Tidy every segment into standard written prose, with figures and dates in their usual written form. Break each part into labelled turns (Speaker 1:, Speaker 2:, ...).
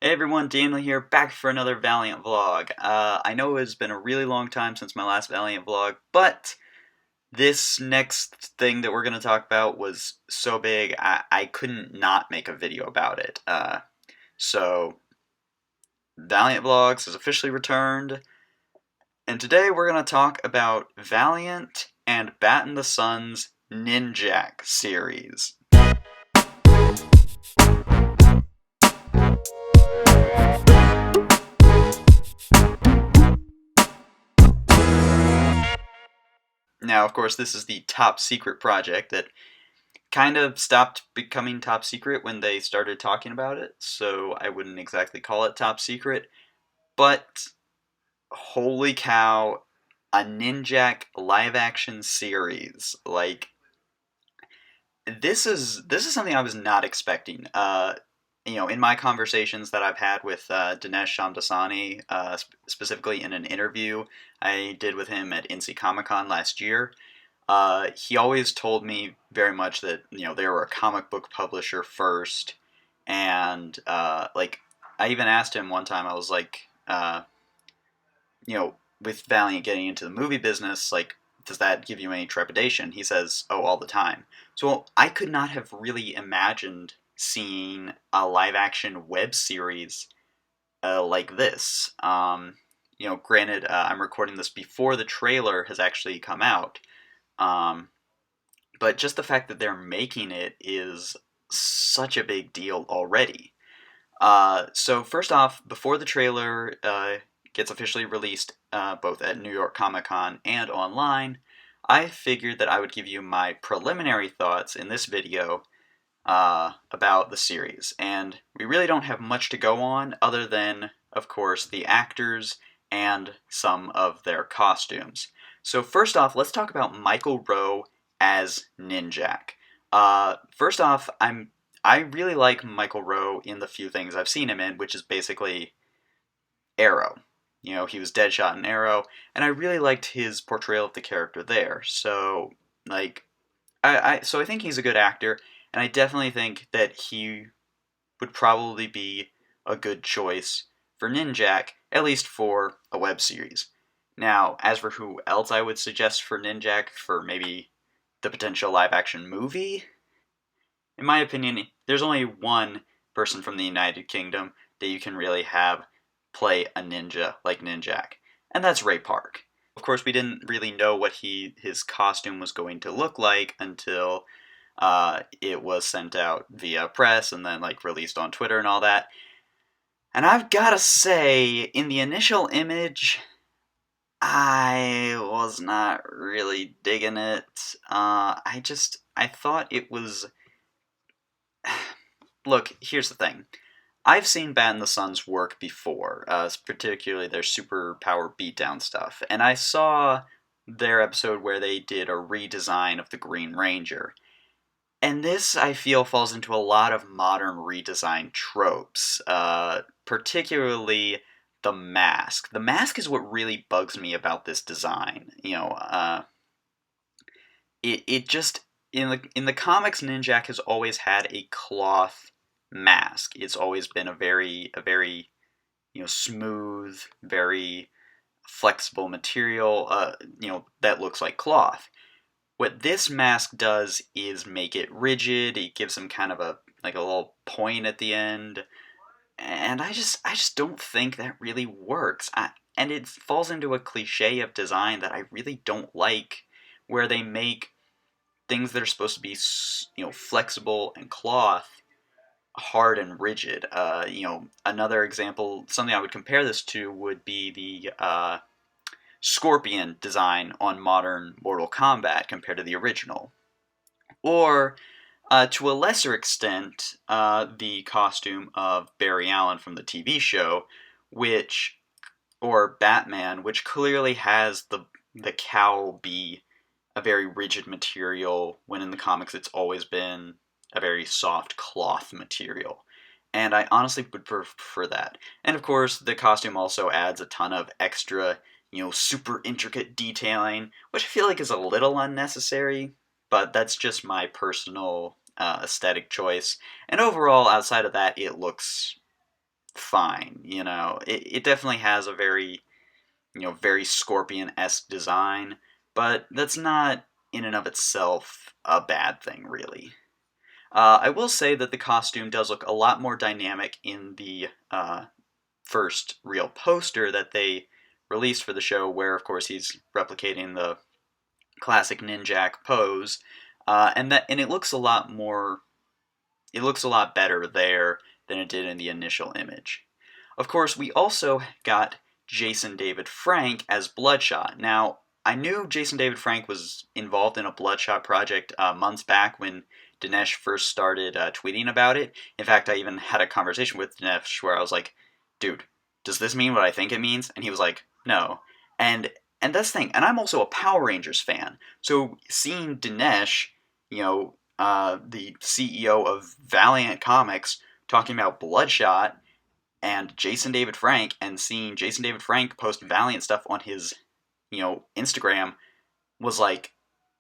Speaker 1: Hey everyone, Daniel here, back for another Valiant vlog. I know it's been a really long time since my last Valiant vlog, but this next thing that we're going to talk about was so big, I couldn't not make a video about it. So, Valiant Vlogs has officially returned, and today we're going to talk about Valiant and Batten the Sun's Ninjak series. Now, of course, this is the top secret project that kind of stopped becoming top secret when they started talking about it, so I wouldn't exactly call it top secret. But holy cow, a Ninjak live action series. Like this is something I was not expecting. In my conversations that I've had with Dinesh Shamdasani, specifically in an interview I did with him at NC Comic Con last year, he always told me very much that they were a comic book publisher first, and I even asked him one time. I was like, with Valiant getting into the movie business, like, does that give you any trepidation? He says, oh, all the time. So I could not have really imagined seeing a live action web series like this. Granted, I'm recording this before the trailer has actually come out. But just the fact that they're making it is such a big deal already. So first off, before the trailer gets officially released, both at New York Comic Con and online, I figured that I would give you my preliminary thoughts in this video about the series. And we really don't have much to go on other than, of course, the actors and some of their costumes. So first off, let's talk about Michael Rowe as Ninjak. First off, I really like Michael Rowe in the few things I've seen him in, which is basically Arrow. He was Deadshot in Arrow, and I really liked his portrayal of the character there. So, I think he's a good actor, and I definitely think that he would probably be a good choice for Ninjak, at least for a web series. Now, as for who else I would suggest for Ninjak for maybe the potential live action movie, in my opinion, there's only one person from the United Kingdom that you can really have play a ninja like Ninjak, and that's Ray Park. Of course, we didn't really know what his costume was going to look like until it was sent out via press and then released on Twitter and all that. And I've gotta say, in the initial image, I was not really digging it. I thought it was. Look, here's the thing. I've seen Batten the Sun's work before, particularly their superpower beatdown stuff, and I saw their episode where they did a redesign of the Green Ranger. And this, I feel, falls into a lot of modern redesign tropes, particularly the mask. The mask is what really bugs me about this design. It just in the comics, Ninjak has always had a cloth mask. It's always been a very smooth, very flexible material. That looks like cloth. What this mask does is make it rigid. It gives him kind of a little point at the end, and I just don't think that really works. And it falls into a cliche of design that I really don't like, where they make things that are supposed to be flexible and cloth hard and rigid. Another example, something I would compare this to would be the Scorpion design on modern Mortal Kombat compared to the original. Or, to a lesser extent, the costume of Barry Allen from the TV show, or Batman, which clearly has the cowl be a very rigid material, when in the comics it's always been a very soft cloth material. And I honestly would prefer that. And of course, the costume also adds a ton of extra, super intricate detailing, which I feel like is a little unnecessary, but that's just my personal aesthetic choice. And overall, outside of that, it looks fine. It definitely has a very, very Scorpion-esque design, but that's not in and of itself a bad thing, really. I will say that the costume does look a lot more dynamic in the first real poster that they released for the show, where of course he's replicating the classic Ninjak pose, and it looks a lot more. It looks a lot better there than it did in the initial image. Of course, we also got Jason David Frank as Bloodshot. Now, I knew Jason David Frank was involved in a Bloodshot project months back when Dinesh first started tweeting about it. In fact, I even had a conversation with Dinesh where I was like, dude, does this mean what I think it means? And he was like, no. And that's the thing. And I'm also a Power Rangers fan. So seeing Dinesh, the CEO of Valiant Comics, talking about Bloodshot and Jason David Frank, and seeing Jason David Frank post Valiant stuff on his, Instagram, was like,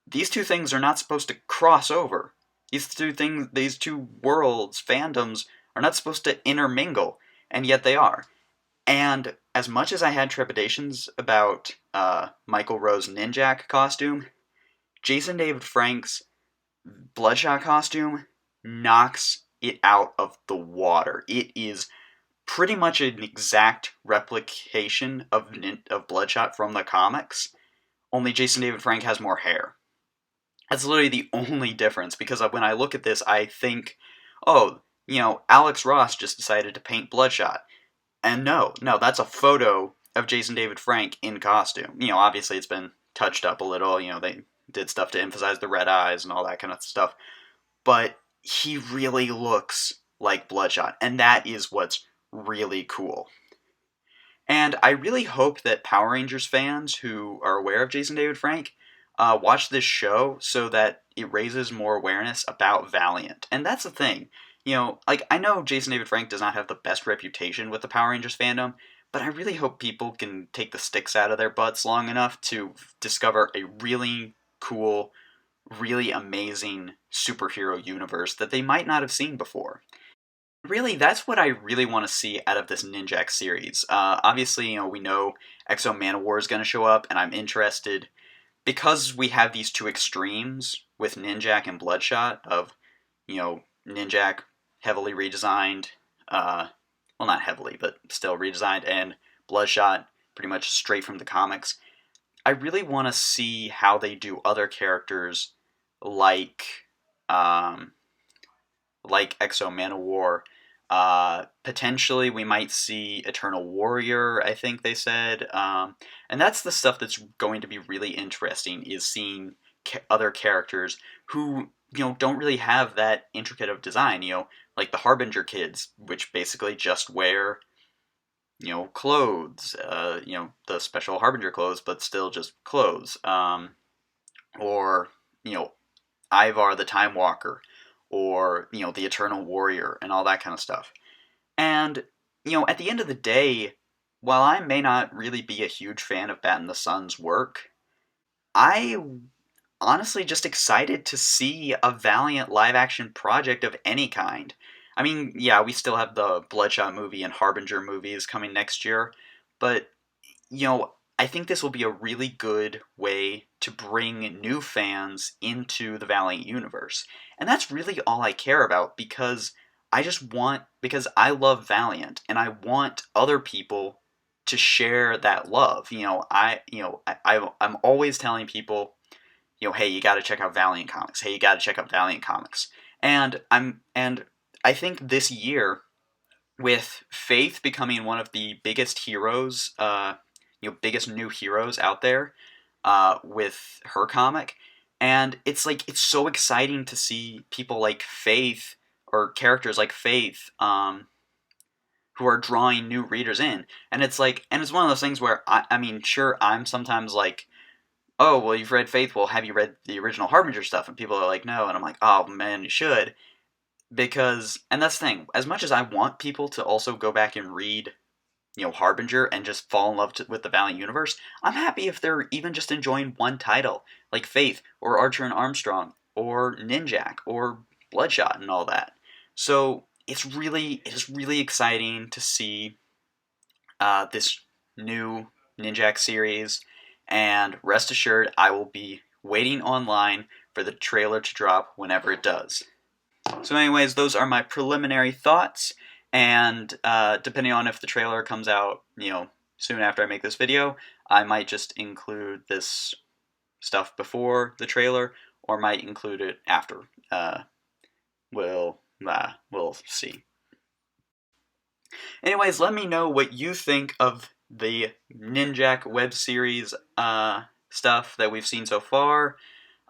Speaker 1: these two things are not supposed to cross over. These two worlds, fandoms, are not supposed to intermingle, and yet they are. And as much as I had trepidations about Michael Rowe's Ninjak costume, Jason David Frank's Bloodshot costume knocks it out of the water. It is pretty much an exact replication of Bloodshot from the comics, only Jason David Frank has more hair. That's literally the only difference, because when I look at this, I think, oh, Alex Ross just decided to paint Bloodshot. And no, that's a photo of Jason David Frank in costume. Obviously it's been touched up a little, they did stuff to emphasize the red eyes and all that kind of stuff. But he really looks like Bloodshot, and that is what's really cool. And I really hope that Power Rangers fans who are aware of Jason David Frank watch this show so that it raises more awareness about Valiant. And that's the thing. I know Jason David Frank does not have the best reputation with the Power Rangers fandom, but I really hope people can take the sticks out of their butts long enough to discover a really cool, really amazing superhero universe that they might not have seen before. Really, that's what I really want to see out of this Ninjak series. Obviously, we know Exo Manowar is going to show up, and I'm interested, because we have these two extremes with Ninjak and Bloodshot of, Ninjak heavily redesigned, well, not heavily, but still redesigned, and Bloodshot pretty much straight from the comics. I really want to see how they do other characters like Exo Manowar. Potentially we might see Eternal Warrior, I think they said. And that's the stuff that's going to be really interesting, is seeing other characters who, don't really have that intricate of design, like the Harbinger kids, which basically just wear, clothes, the special Harbinger clothes, but still just clothes. Or, Ivar the Time Walker, or, the Eternal Warrior, and all that kind of stuff. And, at the end of the day, while I may not really be a huge fan of Bat and the Sun's work, I honestly just excited to see a Valiant live-action project of any kind. I mean, yeah, we still have the Bloodshot movie and Harbinger movies coming next year, but, I think this will be a really good way to bring new fans into the Valiant universe. And that's really all I care about, because because I love Valiant, and I want other people to share that love. I'm always telling people, hey, you got to check out Valiant Comics. Hey, you got to check out Valiant Comics. And I think this year, with Faith becoming one of the biggest heroes, biggest new heroes out there, with her comic, and it's so exciting to see people like Faith, or characters like Faith, who are drawing new readers in. And it's one of those things where I mean, sure, I'm sometimes like, oh, well, you've read Faith, well, have you read the original Harbinger stuff? And people are like, no, and I'm like, oh man, you should. And that's the thing, as much as I want people to also go back and read, Harbinger, and just fall in love with the Valiant universe, I'm happy if they're even just enjoying one title, like Faith, or Archer and Armstrong, or Ninjak, or Bloodshot, and all that. So, it is really exciting to see this new Ninjak series, and rest assured I will be waiting online for the trailer to drop whenever it does. So anyways, those are my preliminary thoughts, and depending on if the trailer comes out, soon after I make this video, I might just include this stuff before the trailer, or might include it after. We'll see. Anyways, let me know what you think of the Ninjak web series stuff that we've seen so far,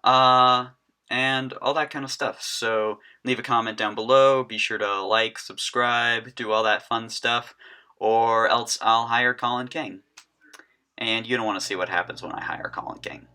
Speaker 1: and all that kind of stuff. So leave a comment down below, be sure to like, subscribe, do all that fun stuff, or else I'll hire Colin King. And you don't want to see what happens when I hire Colin King.